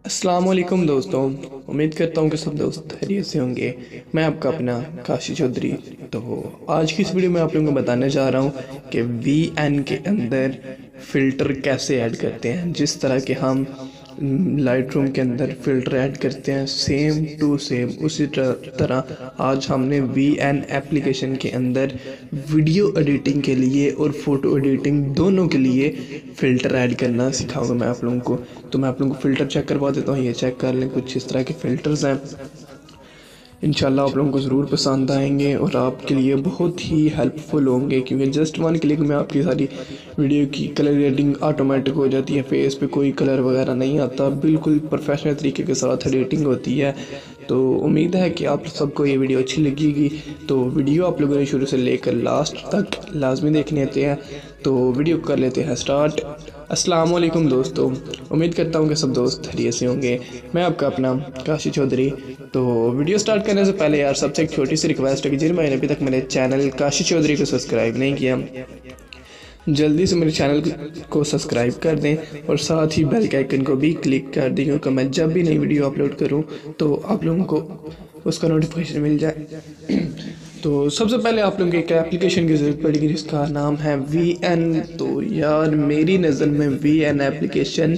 अस्सलाम वालेकुम दोस्तों। उम्मीद करता हूँ कि सब दोस्त खैरियत से होंगे। मैं आपका अपना काशी चौधरी। तो आज की इस वीडियो में आप लोगों को बताने जा रहा हूँ कि वीएन के अंदर फ़िल्टर कैसे ऐड करते हैं। जिस तरह के हम लाइट रूम के अंदर फ़िल्टर ऐड करते हैं सेम टू सेम उसी तरह आज हमने वीएन एप्लीकेशन के अंदर वीडियो एडिटिंग के लिए और फ़ोटो एडिटिंग दोनों के लिए फ़िल्टर ऐड करना सिखाऊंगा मैं आप लोगों को। तो मैं आप लोगों को फ़िल्टर चेक करवा देता हूँ। ये चेक कर लें, कुछ इस तरह के फ़िल्टर्स हैं। इंशाल्लाह आप लोगों को ज़रूर पसंद आएंगे और आपके लिए बहुत ही हेल्पफुल होंगे, क्योंकि जस्ट वन क्लिक में आपकी सारी वीडियो की कलर ग्रेडिंग ऑटोमेटिक हो जाती है। फेस पे कोई कलर वगैरह नहीं आता, बिल्कुल प्रोफेशनल तरीके के साथ एडिटिंग होती है। तो उम्मीद है कि आप सबको ये वीडियो अच्छी लगेगी। तो वीडियो आप लोगों ने शुरू से लेकर लास्ट तक लाजमी देखने होते हैं। तो वीडियो कर लेते हैं स्टार्ट। अस्सलाम वालेकुम दोस्तों, उम्मीद करता हूँ कि सब दोस्त खैरियत से होंगे। मैं आपका अपना काशी चौधरी। तो वीडियो स्टार्ट करने से पहले यार सबसे एक छोटी सी रिक्वेस्ट है कि जिन भाई ने अभी तक मेरे चैनल काशी चौधरी को सब्सक्राइब नहीं किया, जल्दी से मेरे चैनल को सब्सक्राइब कर दें और साथ ही बेल के आइकन को भी क्लिक कर दें, क्योंकि मैं जब भी नई वीडियो अपलोड करूं तो आप लोगों को उसका नोटिफिकेशन मिल जाए। तो सबसे पहले आप लोगों को एक एप्लीकेशन की ज़रूरत पड़ेगी जिसका नाम है वीएन। तो यार मेरी नज़र में वीएन एप्लीकेशन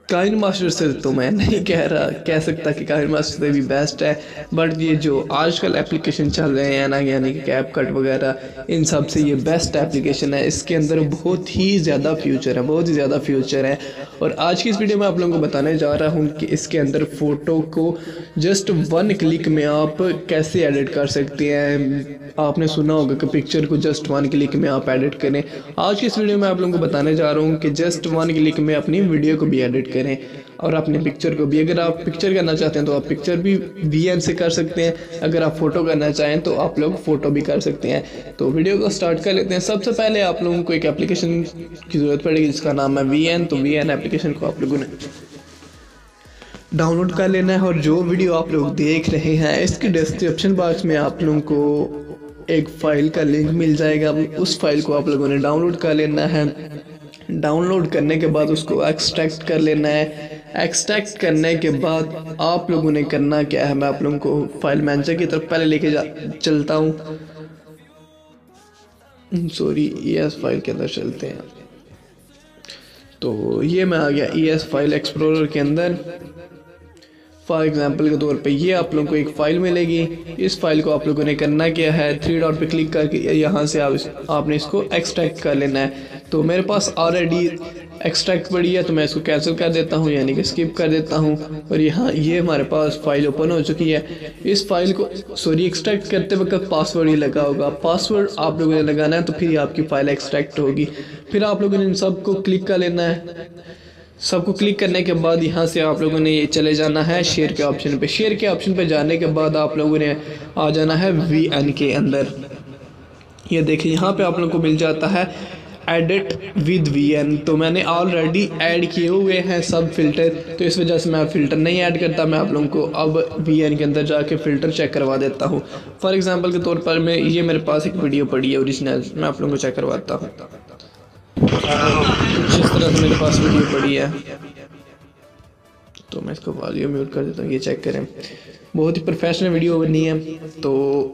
काइन मास्टर से तो मैं नहीं कह सकता कि काइन मास्टर से भी बेस्ट है, बट ये जो आजकल एप्लीकेशन चल रहे हैं ना, यानी कि कैपकट वगैरह, इन सब से ये बेस्ट एप्लीकेशन है। इसके अंदर बहुत ही ज़्यादा फ्यूचर है, बहुत ही ज़्यादा फ्यूचर है। और आज की इस वीडियो में आप लोगों को बताने जा रहा हूँ कि इसके अंदर फ़ोटो को जस्ट वन क्लिक में आप कैसे एडिट कर सकते हैं। आपने सुना होगा कि पिक्चर को जस्ट वन क्लिक में आप एडिट करें। आज की इस वीडियो में आप लोगों को बताने जा रहा हूँ कि जस्ट वन क्लिक में अपनी वीडियो को भी एडिट करें और अपने पिक्चर को भी। अगर आप पिक्चर करना चाहते हैं तो आप पिक्चर भी वीएन से कर सकते हैं, अगर आप फ़ोटो करना चाहें तो आप लोग फ़ोटो भी कर सकते हैं। तो वीडियो को स्टार्ट कर लेते हैं। सबसे पहले आप लोगों को एक एप्लीकेशन की ज़रूरत पड़ेगी जिसका नाम है वीएन। तो वीएन एप्लीकेशन को आप लोगों ने डाउनलोड कर लेना है। और जो वीडियो आप लोग देख रहे हैं इसके डिस्क्रिप्शन बॉक्स में आप लोगों को एक फ़ाइल का लिंक मिल जाएगा। उस फाइल को आप लोगों ने डाउनलोड कर लेना है। डाउनलोड करने के बाद उसको एक्सट्रैक्ट कर लेना है। एक्सट्रैक्ट करने के बाद आप लोगों ने करना क्या है, मैं आप लोगों को फाइल मैनेजर की तरफ पहले लेके चलता हूँ। सॉरी, ES फाइल के अंदर चलते हैं। तो ये मैं आ गया ES फाइल एक्सप्लोरर के अंदर। फॉर एग्जांपल के तौर पे ये आप लोगों को एक फ़ाइल मिलेगी। इस फाइल को आप लोगों ने करना क्या है, थ्री डॉट पे क्लिक करके यहाँ से आपने इसको एक्सट्रैक्ट कर लेना है। तो मेरे पास ऑलरेडी एक्सट्रैक्ट पड़ी है तो मैं इसको कैंसिल कर देता हूँ, यानी कि स्किप कर देता हूँ। और यहाँ ये हमारे पास फाइल ओपन हो चुकी है। इस फाइल को एक्सट्रैक्ट करते वक्त पासवर्ड ही लगा होगा। पासवर्ड आप लोगों ने लगाना है तो फिर आपकी फ़ाइल एक्सट्रैक्ट होगी। फिर आप लोगों ने इन सबको क्लिक कर लेना है। सबको क्लिक करने के बाद यहाँ से आप लोगों ने ये चले जाना है शेयर के ऑप्शन पे। शेयर के ऑप्शन पे जाने के बाद आप लोगों ने आ जाना है वीएन के अंदर। ये देखिए यहाँ पे आप लोगों को मिल जाता है एडिट विद वीएन। तो मैंने ऑलरेडी ऐड किए हुए हैं सब फिल्टर, तो इस वजह से मैं फ़िल्टर नहीं ऐड करता। मैं आप लोगों को अब वीएन के अंदर जाके फ़िल्टर चेक करवा देता हूँ। फॉर एग्जांपल के तौर पर ये मेरे पास एक वीडियो पड़ी है ओरिजिनल, मैं आप लोगों को चेक करवाता हूँ। कुछ इस तरह से मेरे पास वीडियो पड़ी है, तो मैं इसको वॉल्यूम म्यूट कर देता हूँ। ये चेक करें, बहुत ही प्रोफेशनल वीडियो बनी है। तो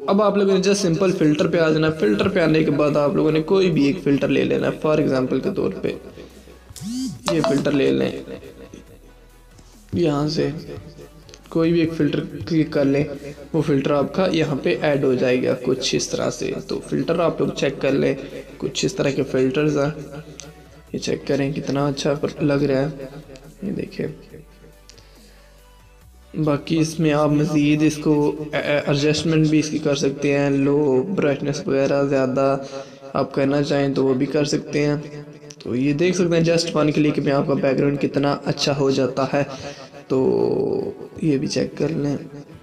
अब आप लोगों ने जस्ट सिंपल फ़िल्टर पे आ जाना। फ़िल्टर पे आने के बाद आप लोगों ने कोई भी एक फ़िल्टर ले लेना। फॉर एग्जांपल के तौर पे ये फ़िल्टर ले लें, यहाँ से कोई भी एक फ़िल्टर क्लिक कर लें, वो फ़िल्टर आपका यहाँ पे ऐड हो जाएगा कुछ इस तरह से। तो फ़िल्टर आप लोग चेक कर लें, कुछ इस तरह के फ़िल्टर्स हैं। ये चेक करें कितना अच्छा लग रहा है, ये देखिए। बाकी इसमें आप मज़ीद इसको एडजस्टमेंट भी इसकी कर सकते हैं, लो ब्राइटनेस वगैरह ज़्यादा आप करना चाहें तो वो भी कर सकते हैं। तो ये देख सकते हैं जस्ट वन क्लिक में आपका बैकग्राउंड कितना अच्छा हो जाता है। तो ये भी चेक कर लें,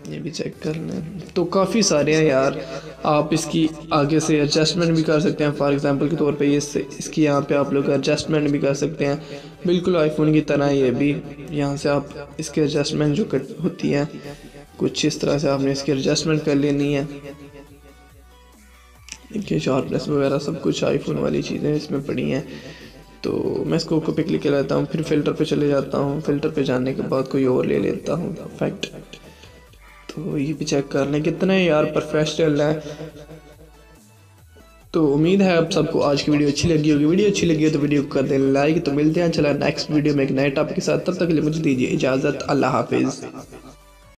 ये भी चेक कर लें। तो काफ़ी सारे हैं यार, आप इसकी आगे से एडजस्टमेंट भी कर सकते हैं। फॉर एग्जांपल के तौर पे ये इसकी यहाँ पे आप लोग एडजस्टमेंट भी कर सकते हैं, बिल्कुल आईफोन की तरह। ये भी यहाँ से आप इसकी एडजस्टमेंट जो होती है कुछ इस तरह से आपने इसकी एडजस्टमेंट कर लेनी है। देखिए शार्पनेस वगैरह सब कुछ आईफोन वाली चीज़ें इसमें पड़ी हैं। तो मैं इसको कॉपी क्लिक कर लेता हूँ, फिर फ़िल्टर पे चले जाता हूँ। फ़िल्टर पे जाने के बाद कोई और ले लेता हूँ इफेक्ट। तो ये भी चेक कर लें कितना यार प्रोफेशनल है। तो उम्मीद है आप सबको आज की वीडियो अच्छी लगी होगी। वीडियो अच्छी लगी हो तो वीडियो को कर दें लाइक। तो मिलते हैं चला नेक्स्ट वीडियो में एक नए टॉपिक के साथ, तब तक के लिए मुझे दीजिए इजाज़त। अल्लाह हाफिज़।